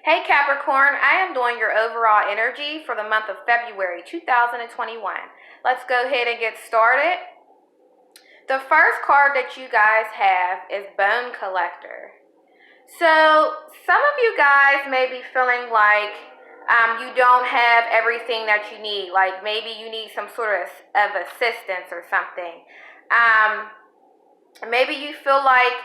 Hey Capricorn, I am doing your overall energy for the month of February 2021. Let's go ahead and get started. The first card that you guys have is Bone Collector. So some of you guys may be feeling like you don't have everything that you need. Like maybe you need some sort of assistance or something. Maybe you feel like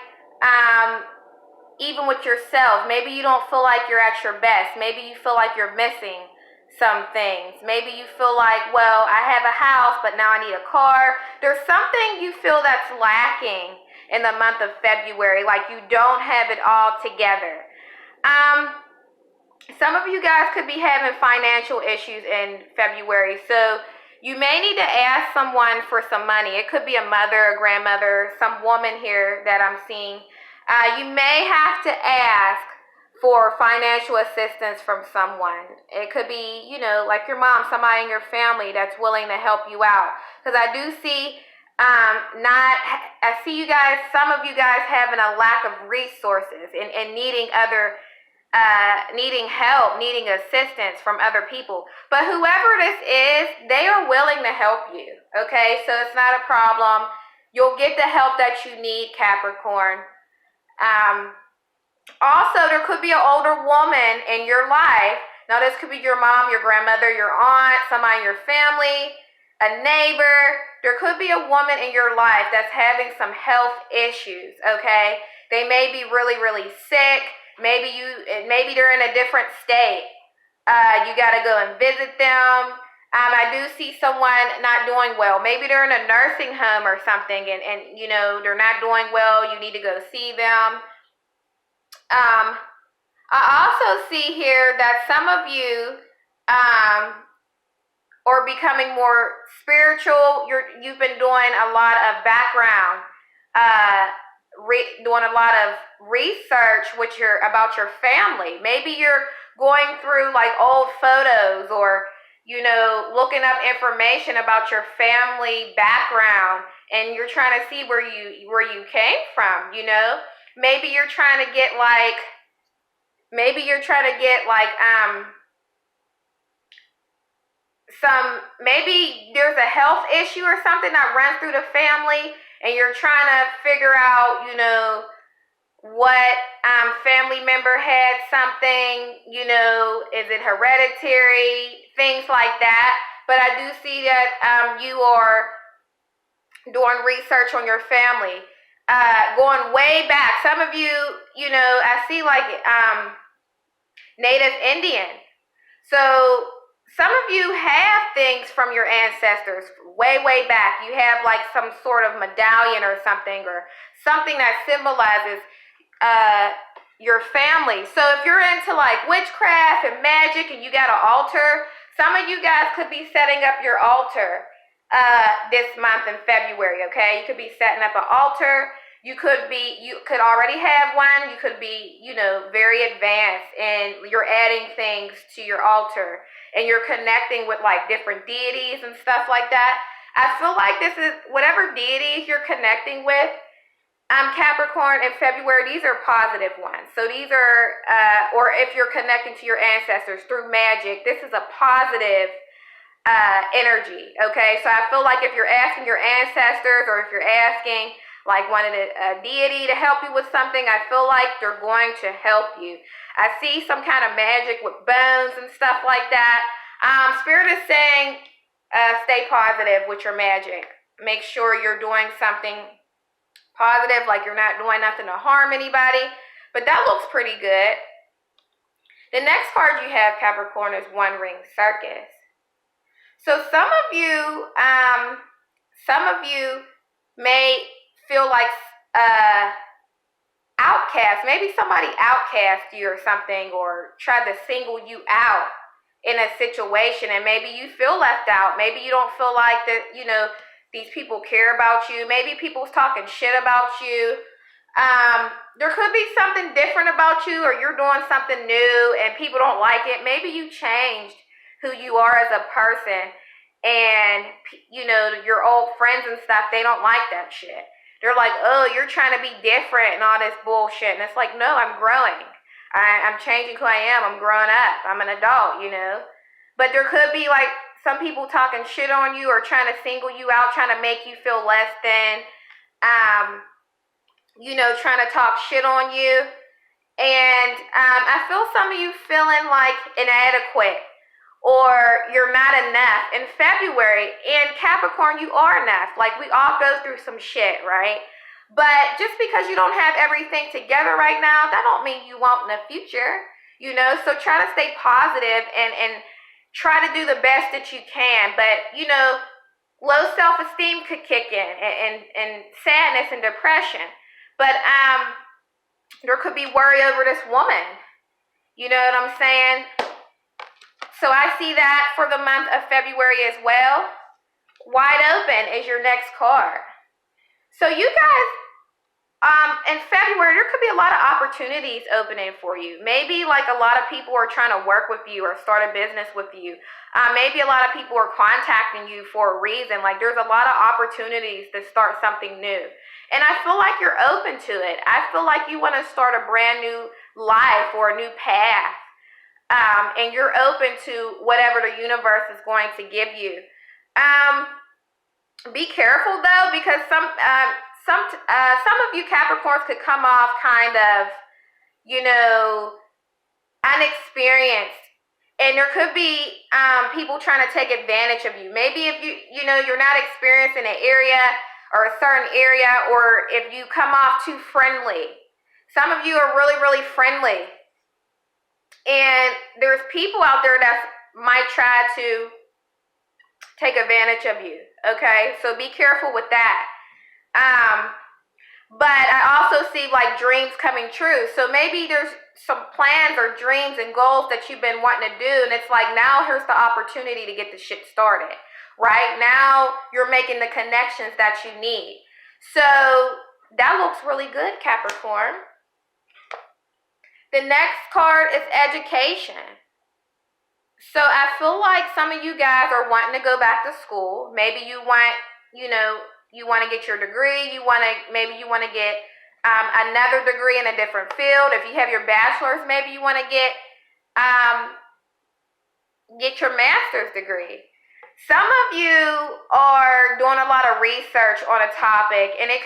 even with yourself, maybe you don't feel like you're at your best. Maybe you feel like you're missing some things. Maybe you feel like, well, I have a house, but now I need a car. There's something you feel that's lacking in the month of February, like you don't have it all together. Some of you guys could be having financial issues in February, so you may need to ask someone for some money. It could be a mother, a grandmother, some woman here that I'm seeing. You may have to ask for financial assistance from someone. It could be, like your mom, somebody in your family that's willing to help you out. Because I do see, I see you guys, some of you guys having a lack of resources and needing needing help, needing assistance from other people. But whoever this is, they are willing to help you. Okay, so it's not a problem. You'll get the help that you need, Capricorn. Also, there could be an older woman in your life. Now, this could be your mom, your grandmother, your aunt, somebody in your family, a neighbor. There could be a woman in your life that's having some health issues, okay? They may be really, really sick. Maybe they're in a different state. You got to go and visit them. I do see someone not doing well. Maybe they're in a nursing home or something and they're not doing well. You need to go see them. I also see here that some of you are becoming more spiritual. You've been doing a lot of background, doing a lot of research about your family. Maybe you're going through like old photos or looking up information about your family background, and you're trying to see where you came from. Maybe you're trying to get maybe there's a health issue or something that runs through the family, and you're trying to figure out, what family member had something, is it hereditary, things like that. But I do see that you are doing research on your family, going way back. Some of you, I see like Native Indian. So some of you have things from your ancestors way, way back. You have like some sort of medallion or something that symbolizes your family. So if you're into like witchcraft and magic and you got an altar, some of you guys could be setting up your altar this month in February. Okay, you could be setting up an altar. You could already have one. You could be, very advanced, and you're adding things to your altar, and you're connecting with like different deities and stuff like that. I feel like this is whatever deities you're connecting with, Capricorn, in February, these are positive ones. So these are, or if you're connecting to your ancestors through magic, this is a positive energy, okay? So I feel like if you're asking your ancestors, or if you're asking like one of a deity to help you with something, I feel like they're going to help you. I see some kind of magic with bones and stuff like that. Spirit is saying stay positive with your magic. Make sure you're doing something positive, like you're not doing nothing to harm anybody. But that looks pretty good. The next card you have, Capricorn, is Ring Circus. So some of you may feel like outcast. Maybe somebody outcast you or something, or tried to single you out in a situation, and maybe you feel left out. Maybe you don't feel like that, these people care about you. Maybe people's talking shit about you. There could be something different about you, or you're doing something new and people don't like it. Maybe you changed who you are as a person, and your old friends and stuff, they don't like that shit. They're like, oh, you're trying to be different and all this bullshit. And it's like, no, I'm growing. I'm changing who I am. I'm growing up. I'm an adult, you know. But there could be like some people talking shit on you or trying to single you out, trying to make you feel less than, you know, trying to talk shit on you. And I feel some of you feeling like inadequate or you're not enough in February. And Capricorn, you are enough. Like, we all go through some shit, right? But just because you don't have everything together right now, that don't mean you won't in the future, you know? So try to stay positive and try to do the best that you can. But, you know, low self-esteem could kick in and sadness and depression. But there could be worry over this woman. You know what I'm saying? So I see that for the month of February as well. Wide open is your next card. So you guys, in February, there could be a lot of opportunities opening for you. Maybe like a lot of people are trying to work with you or start a business with you. Maybe a lot of people are contacting you for a reason. Like, there's a lot of opportunities to start something new. And I feel like you're open to it. I feel like you want to start a brand new life or a new path. And you're open to whatever the universe is going to give you. Be careful though, because some of you Capricorns could come off kind of, you know, unexperienced, and there could be people trying to take advantage of you. Maybe if you know, you're not experienced in an area or a certain area, or if you come off too friendly. Some of you are really, really friendly. And there's people out there that might try to take advantage of you, okay? So be careful with that. But I also see like dreams coming true. So maybe there's some plans or dreams and goals that you've been wanting to do, and it's like, now here's the opportunity to get the shit started, right? Now you're making the connections that you need. So that looks really good, Capricorn. The next card is education. So I feel like some of you guys are wanting to go back to school. Maybe you want, you know, you want to get your degree. Maybe you want to get another degree in a different field. If you have your bachelor's, maybe you want to get your master's degree. Some of you are doing a lot of research on a topic, and I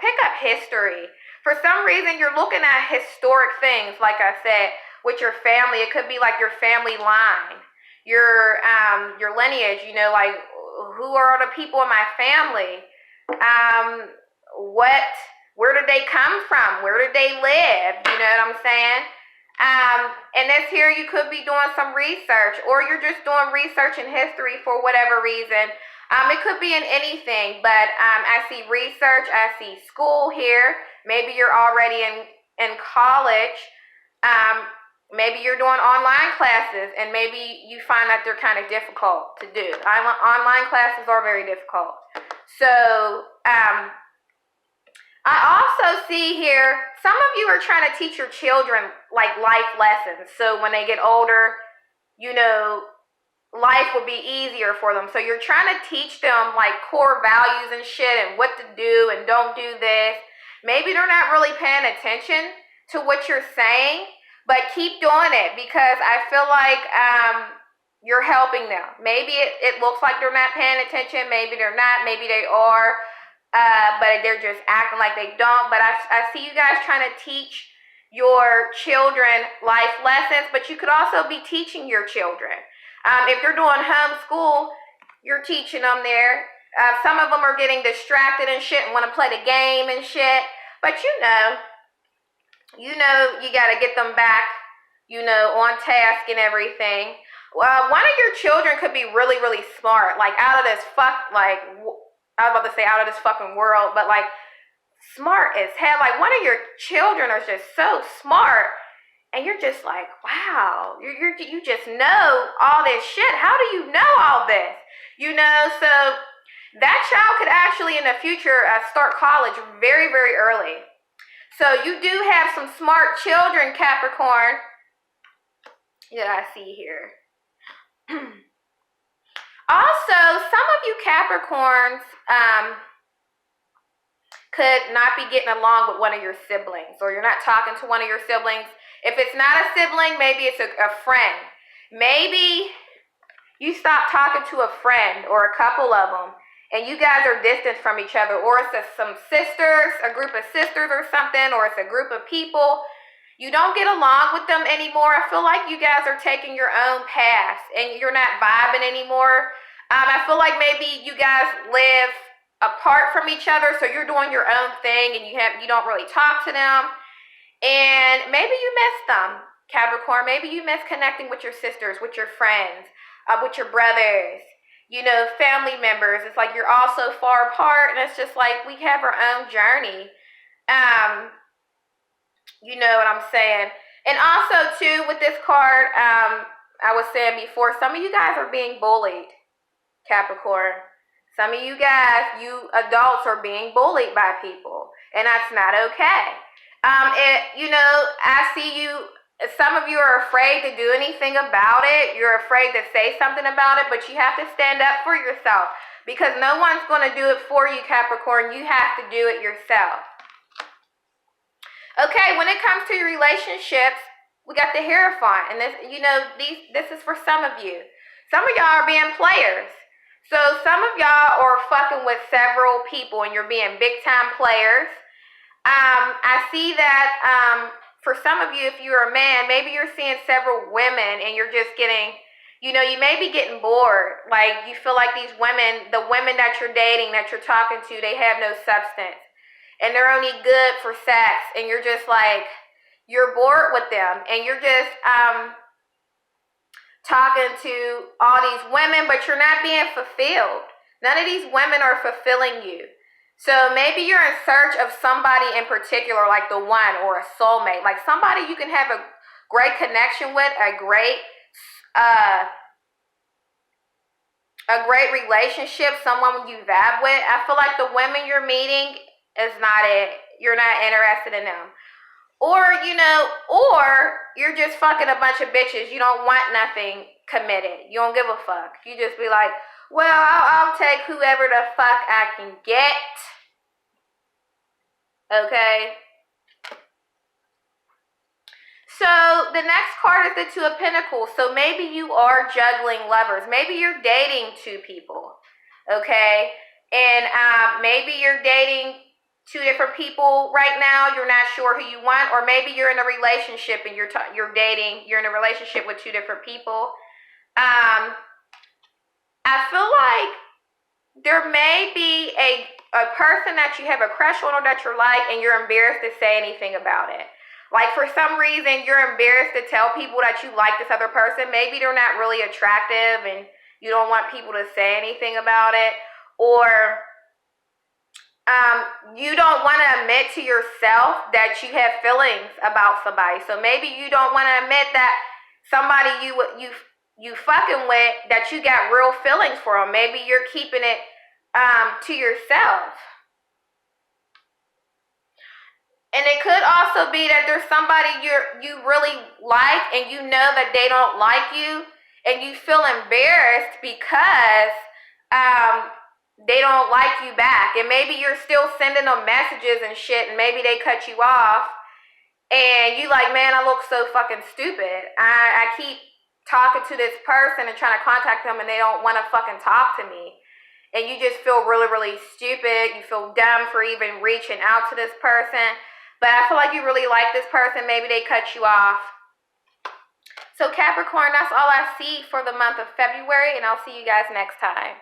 pick up history. For some reason, you're looking at historic things, like I said, with your family. It could be like your family line, your lineage, you know, like, who are the people in my family? Where did they come from? Where did they live? You know what I'm saying? And this here, you could be doing some research, or you're just doing research in history for whatever reason. It could be in anything, but I see research, I see school here. Maybe you're already in college. Maybe you're doing online classes, and maybe you find that they're kind of difficult to do. Online classes are very difficult. So I also see here, some of you are trying to teach your children like life lessons. So when they get older, you know, life will be easier for them. So you're trying to teach them like core values and shit, and what to do and don't do this. Maybe they're not really paying attention to what you're saying, but keep doing it, because I feel like you're helping them. Maybe it looks like they're not paying attention. Maybe they're not. Maybe they are, but they're just acting like they don't. But I see you guys trying to teach your children life lessons, but you could also be teaching your children. If you're doing homeschool, you're teaching them there. Some of them are getting distracted and shit and want to play the game and shit. But you got to get them back, you know, on task and everything. One of your children could be really, really smart, like out of this fucking world, but like smart as hell. Like, one of your children are just so smart, and you're just like, wow, you just know all this shit. How do you know all this? You know, so that child could actually in the future start college very, very early. So you do have some smart children, Capricorn. Yeah, I see here. Also, some of you Capricorns could not be getting along with one of your siblings, or you're not talking to one of your siblings, If it's not a sibling, maybe it's a friend. Maybe you stop talking to a friend or a couple of them, and you guys are distant from each other, or it's some sisters, a group of sisters or something, or it's a group of people. You don't get along with them anymore. I feel like you guys are taking your own paths and you're not vibing anymore. I feel like maybe you guys live apart from each other, so you're doing your own thing and you don't really talk to them. And maybe you miss them, Capricorn. Maybe you miss connecting with your sisters, with your friends, with your brothers, family members. It's like you're all so far apart, and it's just like we have our own journey. You know what I'm saying? And also, too, with this card, I was saying before, some of you guys are being bullied, Capricorn. Some of you guys, you adults, are being bullied by people, and that's not okay. I see you. Some of you are afraid to do anything about it. You're afraid to say something about it, but you have to stand up for yourself because no one's going to do it for you, Capricorn. You have to do it yourself. Okay, when it comes to your relationships, we got the Hierophant, and this is for some of you. Some of y'all are being players. So some of y'all are fucking with several people, and you're being big-time players. I see that for some of you, if you're a man, maybe you're seeing several women, and you're just getting, you may be getting bored. Like, you feel like these women, the women that you're dating, that you're talking to, they have no substance. And they're only good for sex, and you're just like, you're bored with them, and you're just talking to all these women, but you're not being fulfilled. None of these women are fulfilling you. So maybe you're in search of somebody in particular, like the one, or a soulmate, like somebody you can have a great connection with, a great relationship, someone you vibe with. I feel like the women you're meeting is not it. You're not interested in them. Or you're just fucking a bunch of bitches. You don't want nothing committed. You don't give a fuck. You just be like, well, I'll take whoever the fuck I can get. Okay? So the next card is the Two of Pentacles. So maybe you are juggling lovers. Maybe you're dating two people. Okay? And maybe you're dating two different people right now. You're not sure who you want, or maybe you're in a relationship and you're in a relationship with two different people. I feel like there may be a person that you have a crush on or that you're like, and you're embarrassed to say anything about it. Like, for some reason, you're embarrassed to tell people that you like this other person. Maybe they're not really attractive and you don't want people to say anything about it. Or you don't want to admit to yourself that you have feelings about somebody. So maybe you don't want to admit that somebody you fucking with, that you got real feelings for them. Maybe you're keeping it to yourself. And it could also be that there's somebody you really like, and you know that they don't like you, and you feel embarrassed because they don't like you back. And maybe you're still sending them messages and shit, and maybe they cut you off, and you like, man, I look so fucking stupid. I keep talking to this person and trying to contact them, and they don't want to fucking talk to me. And you just feel really, really stupid. You feel dumb for even reaching out to this person. But I feel like you really like this person. Maybe they cut you off. So Capricorn, that's all I see for the month of February, and I'll see you guys next time.